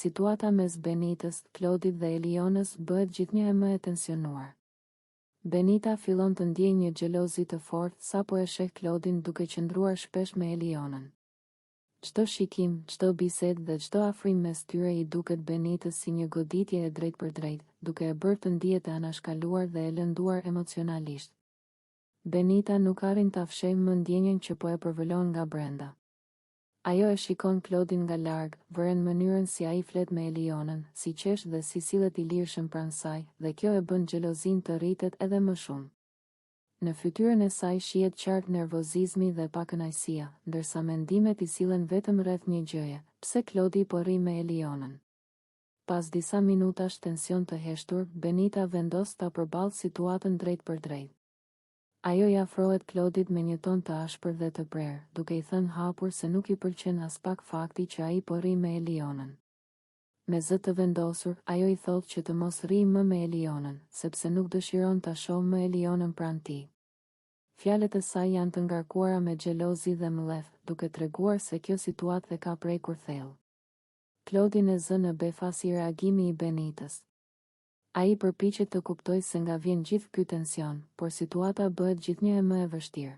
Situata mes Benitës, Klodit dhe Elionës bëhet gjithnjë e më e tensionuar. Benita fillon të ndjejë një xhelozi të fortë sapo e sheh Klodin duke qëndruar shpesh me Elionën. Çdo shikim, çdo bisedë dhe çdo afrim mes tyre i duket Benitës si një goditje e drejtë për drejtë, duke e bërë të ndihet e anashkaluar dhe e lënduar emocionalisht. Benita nuk arrin ta fshehë më ndjenjen që po e përvëlon nga brenda. Ajo e shikon Klodin nga larg, vëren mënyrën si ai flet me Elionën, si qesh dhe si sillet i lirshëm pranë saj, dhe kjo e bën xhelozinë të rritet edhe më shumë. Në fytyrën e saj shihet qartë nervozizmi dhe pakënaqësia, ndërsa mendimet i sillen vetëm rreth një gjëje: pse Klodi po rri me Elionën. Pas disa minutash tension të heshtur, Benita vendos ta përballë situatën drejt për drejt. Ajo i afrohet Klodit me një ton të ashpër dhe të prerë, duke i thënë hapur se nuk i pëlqen as pak fakti që ai po rri me Elionën. Me zë të vendosur, ajo i thotë që të mos rri më me Elionën, sepse nuk dëshiron ta shohë më Elionën pranë tij. Fjalët e saj janë të ngarkuara me xhelozi dhe mëllef, duke treguar se kjo situatë e ka prekur thellë. Klodin e zë në befas i reagimi i Benitës. Ai përpiqet të kuptojë se nga vjen gjithë ky tension, por situata bëhet gjithnjë e më e vështirë.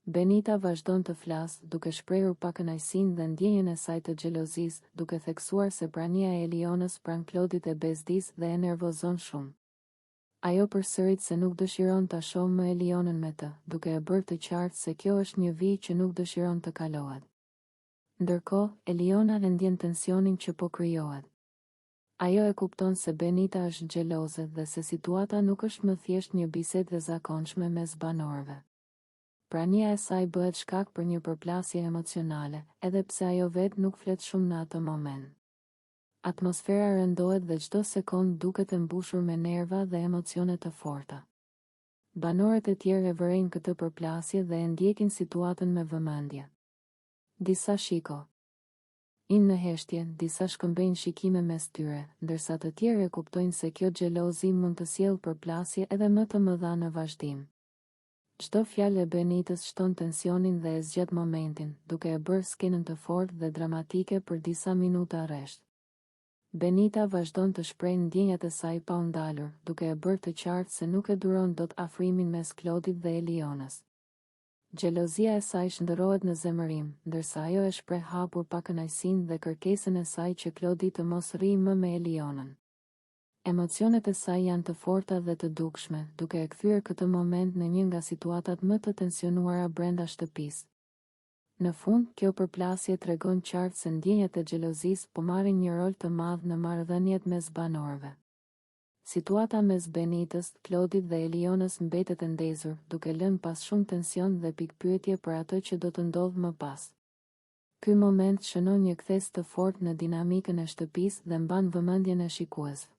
Benita vazhdon të flasë, duke shprehur pakënaqësinë dhe ndjenjen e saj të xhelozisë, duke theksuar se prania e Elionës pranë Klodit e bezdis dhe e nervozon shumë. Ajo përsërit se nuk dëshiron ta shohë më Elionën me të, duke e bërë të qartë se kjo është një vijë që nuk dëshiron të kalohet. Ndërkohë, Eliona e ndjen tensionin që po krijohet. Ajo e kupton se Benita është xheloze dhe se situata nuk është më thjesht një bisedë e zakonshme mes banorëve. Prania e saj bëhet shkak për një përplasje emocionale, edhe pse ajo vetë nuk flet shumë në atë moment. Atmosfera rëndohet dhe çdo sekond duket e mbushur me nerva dhe emocione të forta. Banorët e tjerë e vërejnë këtë përplasje dhe e ndjekin situatën me vëmendje. Disa shiko në heshtje, disa shkëmbejnë shikime mes tyre, ndërsa të tjerë e kuptojnë se kjo xhelozi mund të sjellë përplasje edhe më të mëdha në vazhdim. Çdo fjalë e Benitës shton tensionin dhe e zgjat momentin, duke e bërë skenën të fortë dhe dramatike për disa minuta rresht. Benita vazhdon të shprehë ndjenjat e saj pa u ndalur, duke e bërë të qartë se nuk e duron dot afrimin mes Klodit dhe Elionës. Xhelozia e saj shndërrohet në zemërim, ndërsa ajo e shpreh hapur pakënaqësinë dhe kërkesën e saj që Klodi të mos rrijë më me Elionën. Emocionet e saj janë të forta dhe të dukshme, duke e kthyer këtë moment në një nga situatat më të tensionuara brenda shtëpisë. Në fund, kjo përplasje tregon qartë se ndjenjat e xhelozisë po marrin një rol të madh në marrëdhëniet mes banorëve. Situata mes Benitës, Klodit dhe Elionës mbetet e ndezur, duke lënë pas shumë tension dhe pikpyetje për atë që do të ndodhë më pas. Ky moment shënon një kthes të fortë në dinamikën e shtëpisë dhe mban vëmendjen e shikuesve.